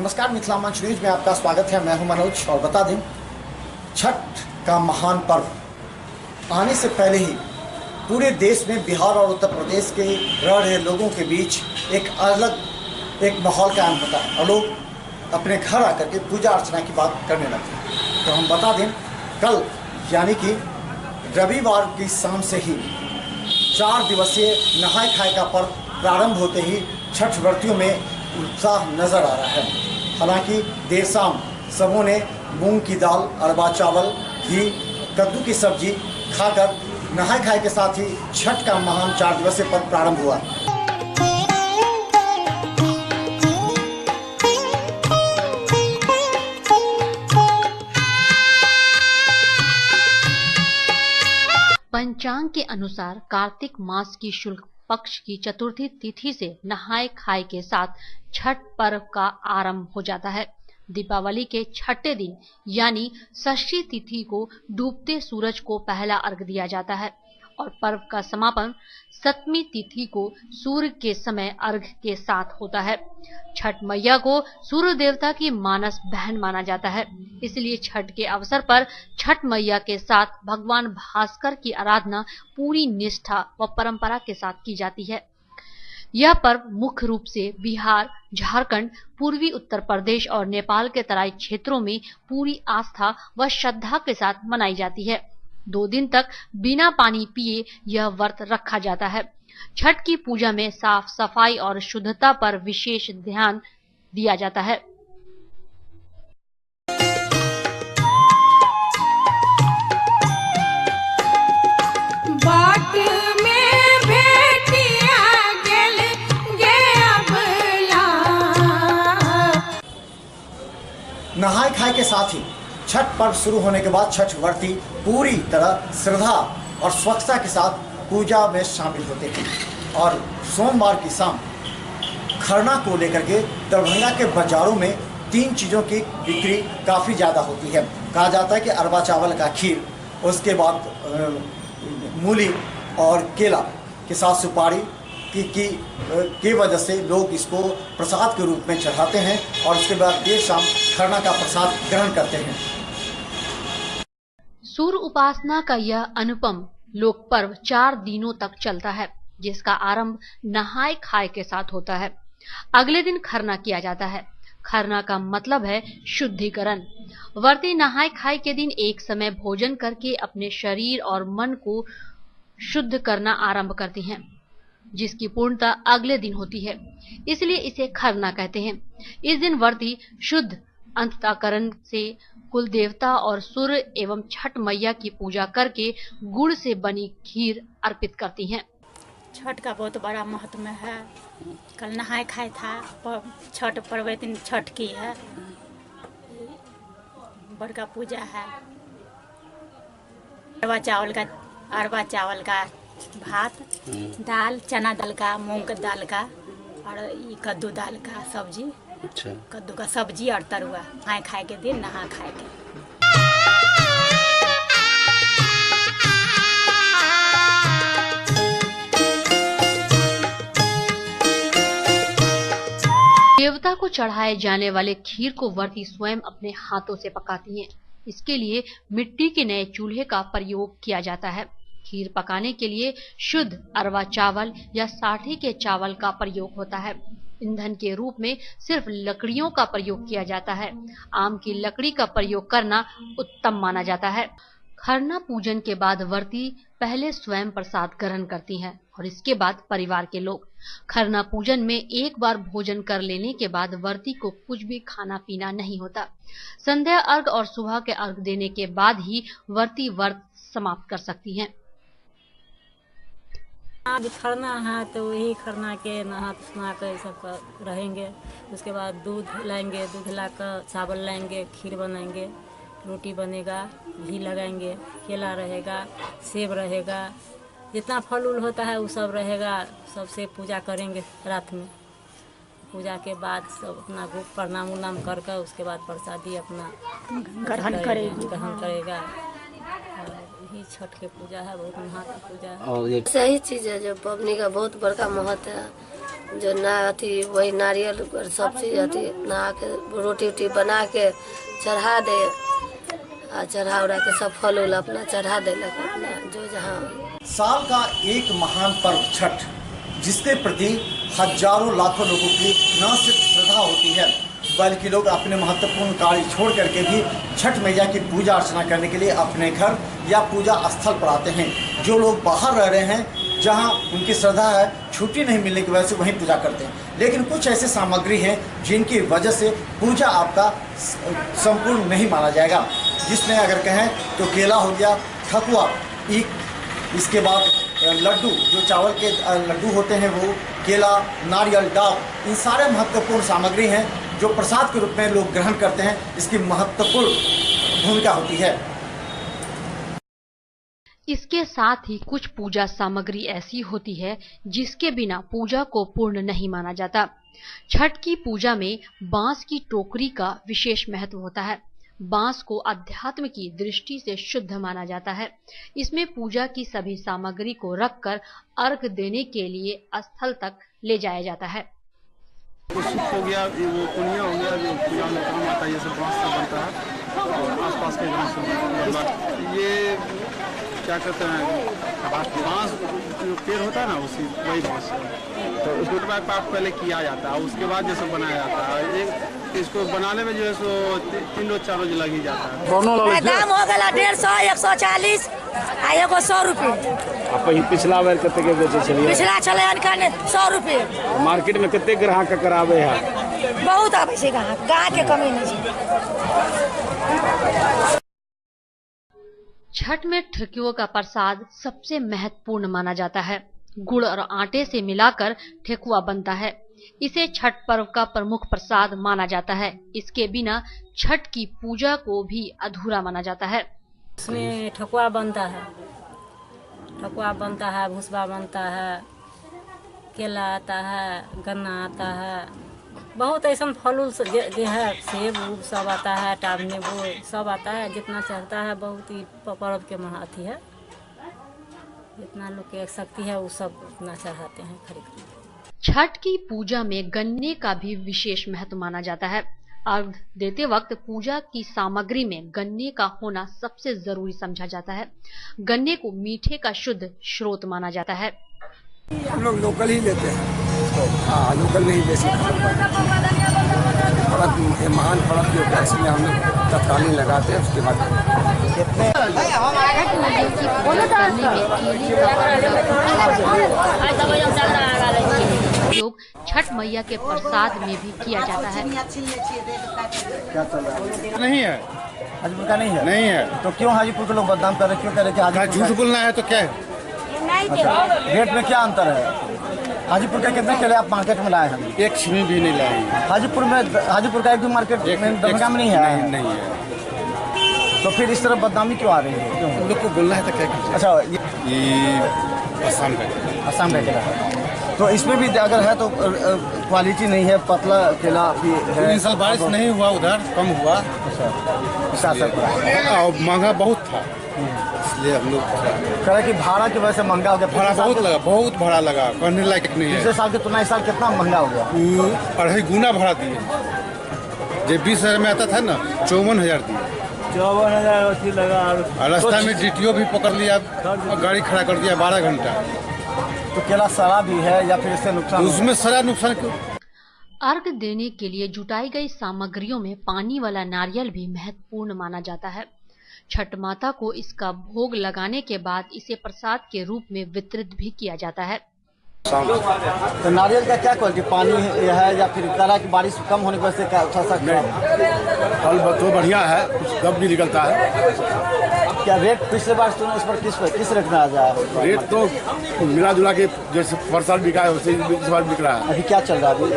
नमस्कार, मिथिला मंच न्यूज में आपका स्वागत है। मैं हूं मनोज और बता दें, छठ का महान पर्व आने से पहले ही पूरे देश में बिहार और उत्तर प्रदेश के रह रहे लोगों के बीच एक अलग माहौल कायम होता है और लोग अपने घर आकर के पूजा अर्चना की बात करने लगते हैं। तो हम बता दें, कल यानी कि रविवार की शाम से ही 4 दिवसीय नहाय खाए का पर्व प्रारंभ होते ही छठ व्रतियों में उत्साह नजर आ रहा है। हालांकि देर शाम सबों ने मूंग की दाल, अरबा चावल, घी, कद्दू की सब्जी खाकर नहाय खाए के साथ ही छठ का महान 4 दिवसीय पर्व प्रारंभ हुआ। पंचांग के अनुसार कार्तिक मास की शुक्ल पक्ष की चतुर्थी तिथि से नहाय खाए के साथ छठ पर्व का आरंभ हो जाता है। दीपावली के छठे दिन यानी षष्ठी तिथि को डूबते सूरज को पहला अर्घ दिया जाता है और पर्व का समापन सप्तमी तिथि को सूर्य के समय अर्घ के साथ होता है। छठ मैया को सूर्य देवता की मानस बहन माना जाता है, इसलिए छठ के अवसर पर छठ मैया के साथ भगवान भास्कर की आराधना पूरी निष्ठा व परंपरा के साथ की जाती है। यह पर्व मुख्य रूप से बिहार, झारखंड, पूर्वी उत्तर प्रदेश और नेपाल के तराई क्षेत्रों में पूरी आस्था व श्रद्धा के साथ मनाई जाती है। 2 दिन तक बिना पानी पिए यह व्रत रखा जाता है। छठ की पूजा में साफ सफाई और शुद्धता पर विशेष ध्यान दिया जाता है। नहाय खाए के साथ ही छठ पर्व शुरू होने के बाद छठ व्रती पूरी तरह श्रद्धा और स्वच्छता के साथ पूजा में शामिल होते हैं और सोमवार की शाम खरना को लेकर के दरभंगा के बाजारों में 3 चीज़ों की बिक्री काफ़ी ज़्यादा होती है। कहा जाता है कि अरबा चावल का खीर, उसके बाद मूली और केला के साथ सुपारी की वजह से लोग इसको प्रसाद के रूप में चढ़ाते हैं और उसके बाद देर शाम खरना का प्रसाद ग्रहण करते हैं। सूर्य उपासना का यह अनुपम लोक पर्व 4 दिनों तक चलता है, जिसका आरंभ नहाय खाए के साथ होता है। अगले दिन खरना किया जाता है। खरना का मतलब है शुद्धिकरण। व्रती नहाय खाए के दिन एक समय भोजन करके अपने शरीर और मन को शुद्ध करना आरंभ करते हैं, जिसकी पूर्णता अगले दिन होती है, इसलिए इसे खरना कहते हैं। इस दिन व्रती शुद्ध अंतःकरण से कुल देवता और सूर्य एवं छठ मैया की पूजा करके गुड़ से बनी खीर अर्पित करती हैं। छठ का बहुत बड़ा महत्व है। कल नहाय खाए था, छठ पर्व दिन छठ की है, बड़का पूजा है। अरबा चावल का भात, दाल, चना दाल का, मूंग का दाल का और कद्दू दाल का सब्जी। अच्छा। कद्दू का सब्जी और तरुआ नहाय खाए के दिन नहा खाए के। देवता को चढ़ाए जाने वाले खीर को व्रती स्वयं अपने हाथों से पकाती हैं। इसके लिए मिट्टी के नए चूल्हे का प्रयोग किया जाता है। खीर पकाने के लिए शुद्ध अरवा चावल या साठी के चावल का प्रयोग होता है। ईंधन के रूप में सिर्फ लकड़ियों का प्रयोग किया जाता है। आम की लकड़ी का प्रयोग करना उत्तम माना जाता है। खरना पूजन के बाद व्रती पहले स्वयं प्रसाद ग्रहण करती हैं और इसके बाद परिवार के लोग। खरना पूजन में एक बार भोजन कर लेने के बाद व्रती को कुछ भी खाना पीना नहीं होता। संध्या अर्घ और सुबह के अर्घ देने के बाद ही व्रती व्रत समाप्त कर सकती हैं। आज खरना है तो वही खरना के नहा सुना कर सब रहेंगे। उसके बाद दूध लाएंगे, दूध लाकर चावल लाएंगे, खीर बनाएंगे, रोटी बनेगा, घी लगाएंगे, केला रहेगा, सेब रहेगा, जितना फल उल होता है वो सब रहेगा। सबसे पूजा करेंगे रात में। पूजा के बाद सब अपना प्रणाम उनाम करके उसके बाद प्रसादी अपना ग्रहण करेगा। यही छठ के पूजा है, बहुत महत्व पूजा है। सही चीज है, जो पबनी का बहुत बड़का महत्व है। जो ना अथी वही नारियल और सब चीज अथी नहा के रोटी उटी बना के चढ़ा दे और चढ़ा उड़ा के सब फल उल अपना चढ़ा देलक अपना जो जहाँ। साल का एक महान पर्व छठ, जिसके प्रति हजारों लाखों लोगों की न सिर्फ श्रद्धा होती है बल्कि लोग अपने महत्वपूर्ण कार्य छोड़ करके भी छठ मैया की पूजा अर्चना करने के लिए अपने घर या पूजा स्थल पर आते हैं। जो लोग बाहर रह रहे हैं, जहां उनकी श्रद्धा है, छुट्टी नहीं मिलने की वजह से वहीं पूजा करते हैं। लेकिन कुछ ऐसे सामग्री हैं जिनकी वजह से पूजा आपका संपूर्ण नहीं माना जाएगा, जिसमें अगर कहें तो केला हो गया, ठकुआ, इसके बाद लड्डू, जो चावल के लड्डू होते हैं वो, केला, नारियल, डाब, इन सारे महत्वपूर्ण सामग्री हैं जो प्रसाद के रूप में लोग ग्रहण करते हैं। इसकी महत्वपूर्ण भूमिका होती है। इसके साथ ही कुछ पूजा सामग्री ऐसी होती है जिसके बिना पूजा को पूर्ण नहीं माना जाता। छठ की पूजा में बांस की टोकरी का विशेष महत्व होता है। बांस को अध्यात्म की दृष्टि से शुद्ध माना जाता है। इसमें पूजा की सभी सामग्री को रखकर अर्घ देने के लिए स्थल तक ले जाया जाता है। हो गया, वो पुनिया हो गया, जो पूजा में काम आता है, ये सब बांस से बनता है और आसपास के गाँव से ये क्या कहते हैं, बांस जो पेड़ होता है ना, उसी वही बांस तो उसको पाप पहले किया जाता है, उसके बाद ये सब बनाया जाता है। इसको बनाने में जो है सो 3 रोज 4 रोज लग ही जाता है। दाम हो गया 150, 140 आ एगो 100 रुपये। पिछला बेर कते के बेचे छलिए? पिछला चले 100 रुपये। मार्केट में कते ग्राहक करावे है? बहुत आवे छै ग्राहक, गाँव के कमी नहीं है। छठ में ठेकुआ का प्रसाद सबसे महत्वपूर्ण माना जाता है। गुड़ और आटे से मिलाकर ठेकुआ बनता है। इसे छठ पर्व का प्रमुख प्रसाद माना जाता है। इसके बिना छठ की पूजा को भी अधूरा माना जाता है। इसमें ठकुआ बनता है, भुसबा बनता है, केला आता है, गन्ना आता है, बहुत ऐसा फल उल जो है, सेब उब सब आता है, टाब नींबू सब आता है। जितना चढ़ता है बहुत ही पर्व के महत्व है। जितना लोग की शक्ति है वो सब उतना चढ़ाते हैं खरीद। छठ की पूजा में गन्ने का भी विशेष महत्व माना जाता है। अर्घ देते वक्त पूजा की सामग्री में गन्ने का होना सबसे जरूरी समझा जाता है। गन्ने को मीठे का शुद्ध स्रोत माना जाता है। हम लोग लोकल ही लेते हैं। हाँ, लोकल में ही बेची। महान पर्व जो है इसमें हम लोग तत्कालीन लगाते हैं। उसके बाद उपयोग छठ मैया के प्रसाद में भी किया जाता है। क्या चल रहा है? नहीं है, हाजीपुर का नहीं है। नहीं है तो क्यों हाजीपुर के लोग बदनाम कर रहे, क्यों कह रहे कि हाजीपुर झूठ बोलना है तो क्या है? अच्छा, रेट में क्या अंतर है? हाजीपुर का कितने केले आप मार्केट में लाए हैं? एक छिमी भी नहीं लाए। हाजीपुर का एक भी मार्केट में दरगाह में नहीं है। नहीं है। तो फिर इस तरह बदनामी क्यों आ रही है? क्यों उन लोग को बोलना है तो क्या कीजिए? अच्छा, ये असम का केला, तो इसमें भी अगर है तो क्वालिटी नहीं है, पतला केला भी है। इस साल बारिश नहीं हुआ, उधर कम हुआ। अच्छा, महंगा बहुत था, इसलिए हम लोग कह रहे कि भाड़ा की वजह से महंगा हो गया। भाड़ा बहुत भाड़ा लगा, करने लायक नहीं है। पिछले साल के तुलना इस साल कितना महंगा हो गया? 2.5 गुना भाड़ा दिए। जब 20,000 में आता था ना, 54,000 दिए। 54,000 लगा। और रास्ता में DTO भी पकड़ लिया, गाड़ी खड़ा कर दिया 12 घंटा। तो केला सड़ा भी है या फिर इससे नुकसान? उसमें सारा नुकसान क्यों? अर्घ देने के लिए जुटाई गई सामग्रियों में पानी वाला नारियल भी महत्वपूर्ण माना जाता है। छठ माता को इसका भोग लगाने के बाद इसे प्रसाद के रूप में वितरित भी किया जाता है। तो नारियल का क्या क्वालिटी, पानी है या फिर करा की बारिश कम होने की वजह से क्या फल तो बढ़िया है, कुछ कब भी निकलता है। क्या रेट पिछले बार सुना, इस पर किस रेट में आ जाए? रेट तो मिला जुला के जैसे हर साल बिका है वैसे इस बार बिक रहा है। अभी क्या चल रहा है? अभी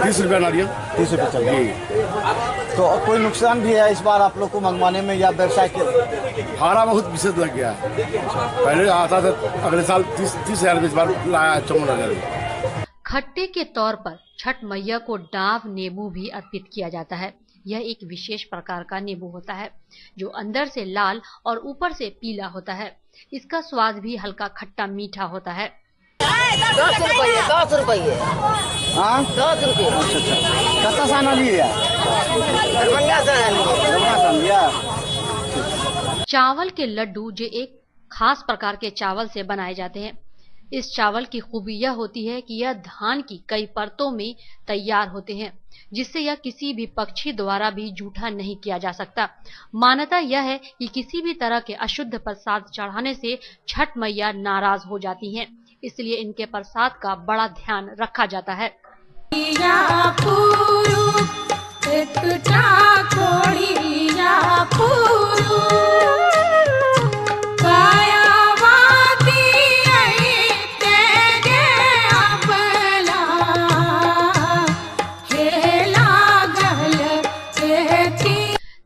30 रुपया नारियल। 30 रुपये चल रहा है। तो कोई नुकसान भी है इस बार आप लोग को मंगवाने में या व्यवसाय के? भाड़ा बहुत विशेष लग गया है। पहले आता था, अगले साल 30,000 में, इस बार लाया 54,000। खट्टे के तौर पर छठ मैया को डाव नींबू भी अर्पित किया जाता है। यह एक विशेष प्रकार का नींबू होता है जो अंदर से लाल और ऊपर से पीला होता है। इसका स्वाद भी हल्का खट्टा मीठा होता है। 10 रुपये 10 रुपये। हाँ 10 रुपये। अच्छा कत्ता साना लिया दरभंगा से लिया। चावल के लड्डू जो एक खास प्रकार के चावल से बनाए जाते हैं। इस चावल की खूबी यह होती है कि यह धान की कई परतों में तैयार होते हैं, जिससे यह किसी भी पक्षी द्वारा भी जूठा नहीं किया जा सकता। मान्यता यह है कि किसी भी तरह के अशुद्ध प्रसाद चढ़ाने से छठ मैया नाराज हो जाती हैं, इसलिए इनके प्रसाद का बड़ा ध्यान रखा जाता है।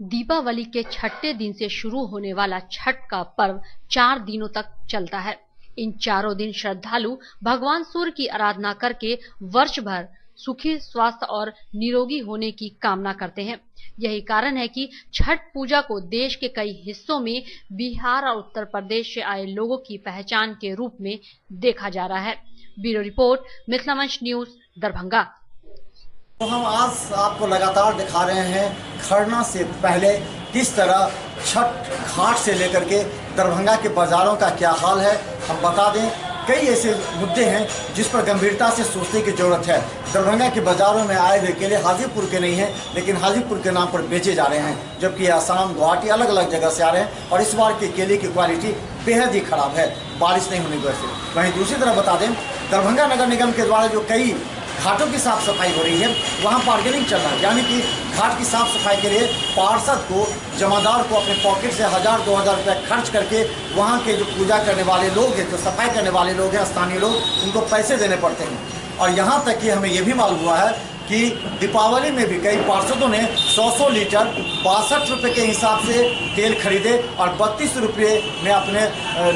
दीपावली के छठे दिन से शुरू होने वाला छठ का पर्व 4 दिनों तक चलता है। इन चारों दिन श्रद्धालु भगवान सूर्य की आराधना करके वर्ष भर सुखी, स्वास्थ्य और निरोगी होने की कामना करते हैं। यही कारण है कि छठ पूजा को देश के कई हिस्सों में बिहार और उत्तर प्रदेश से आए लोगों की पहचान के रूप में देखा जा रहा है। ब्यूरो रिपोर्ट, मिथिला मंच न्यूज, दरभंगा। तो हम आज आपको लगातार दिखा रहे हैं खरना से पहले किस तरह छठ घाट से लेकर के दरभंगा के बाजारों का क्या हाल है। हम बता दें कई ऐसे मुद्दे हैं जिस पर गंभीरता से सोचने की जरूरत है। दरभंगा के बाजारों में आए हुए केले हाजीपुर के नहीं हैं, लेकिन हाजीपुर के नाम पर बेचे जा रहे हैं, जबकि आसाम, गुवाहाटी अलग अलग जगह से आ रहे हैं और इस बार के केले की क्वालिटी बेहद ही खराब है, बारिश नहीं होने की वजह से। वहीं दूसरी तरफ बता दें दरभंगा नगर निगम के द्वारा जो कई घाटों की साफ सफाई हो रही है, वहाँ बार्गेनिंग चल रहा है, यानी कि घाट की साफ सफाई के लिए पार्षद को, जमादार को अपने पॉकेट से 1000-2000 रुपये खर्च करके वहाँ के जो पूजा करने वाले लोग हैं, जो सफाई करने वाले लोग हैं, स्थानीय लोग, उनको पैसे देने पड़ते हैं। और यहाँ तक कि हमें ये भी मालूम हुआ है कि दीपावली में भी कई पार्षदों ने 100 लीटर 62 रुपये के हिसाब से तेल खरीदे और 32 रुपये में अपने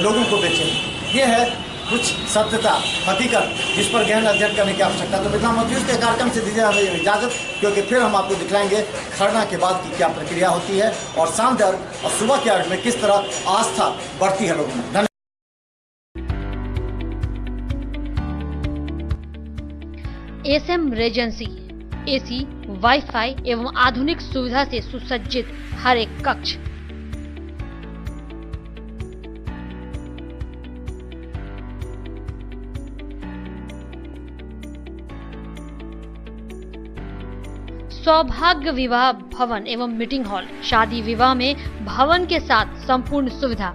लोगों को बेचे। ये है कुछ सत्यता, हकीकत, जिस पर गहन अध्ययन करने की आवश्यकता। तो मिथिला मंच न्यूज़ के कार्यक्रम से दीजिए हमें इजाज़त, क्योंकि फिर हम आपको दिखलाएंगे खरना के बाद की क्या प्रक्रिया होती है और शाम और सुबह के अर्घ में किस तरह आस्था बढ़ती है लोगों में। धन्यवाद। एसएम रेजेंसी एसी, वाईफाई एवं आधुनिक सुविधा से सुसज्जित हर एक कक्ष, सौभाग्य विवाह भवन एवं मीटिंग हॉल, शादी विवाह में भवन के साथ संपूर्ण सुविधा।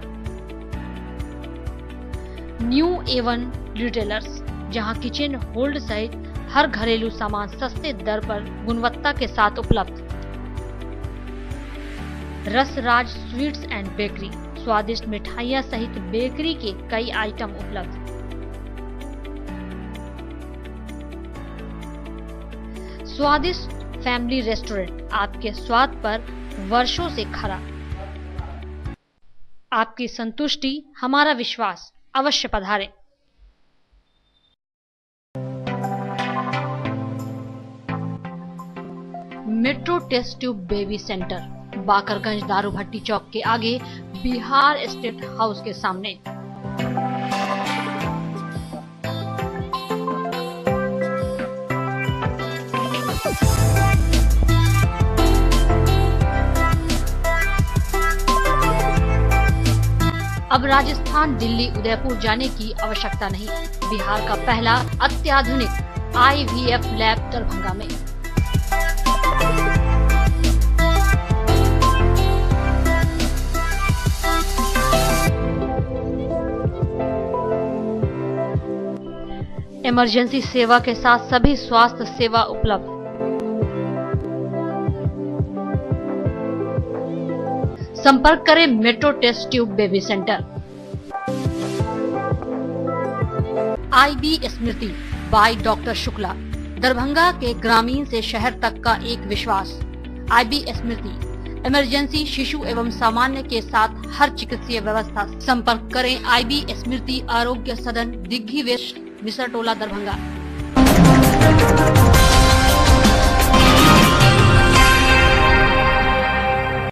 न्यू एवन रिटेलर्स, जहां किचन होल्ड सहित हर घरेलू सामान सस्ते दर पर गुणवत्ता के साथ उपलब्ध। रसराज स्वीट्स एंड बेकरी, स्वादिष्ट मिठाइयां सहित बेकरी के कई आइटम उपलब्ध। स्वादिष्ट फैमिली रेस्टोरेंट, आपके स्वाद पर वर्षों से खरा। आपकी संतुष्टि हमारा विश्वास, अवश्य पधारें। Metro test tube baby centre, Bakarganj दारू भट्टी चौक के आगे, बिहार स्टेट हाउस के सामने। अब राजस्थान, दिल्ली, उदयपुर जाने की आवश्यकता नहीं। बिहार का पहला अत्याधुनिक IVF लैब दरभंगा में। इमरजेंसी सेवा के साथ सभी स्वास्थ्य सेवा उपलब्ध। संपर्क करें metro test tube baby centre. IB Smriti by doctor Shukla, Darbhanga के ग्रामीण से शहर तक का एक विश्वास। IB स्मृति, इमरजेंसी, शिशु एवं सामान्य के साथ हर चिकित्सीय व्यवस्था। संपर्क करें IB स्मृति आरोग्य सदन, दिग्घी वेस्ट, मिसर टोला, दरभंगा।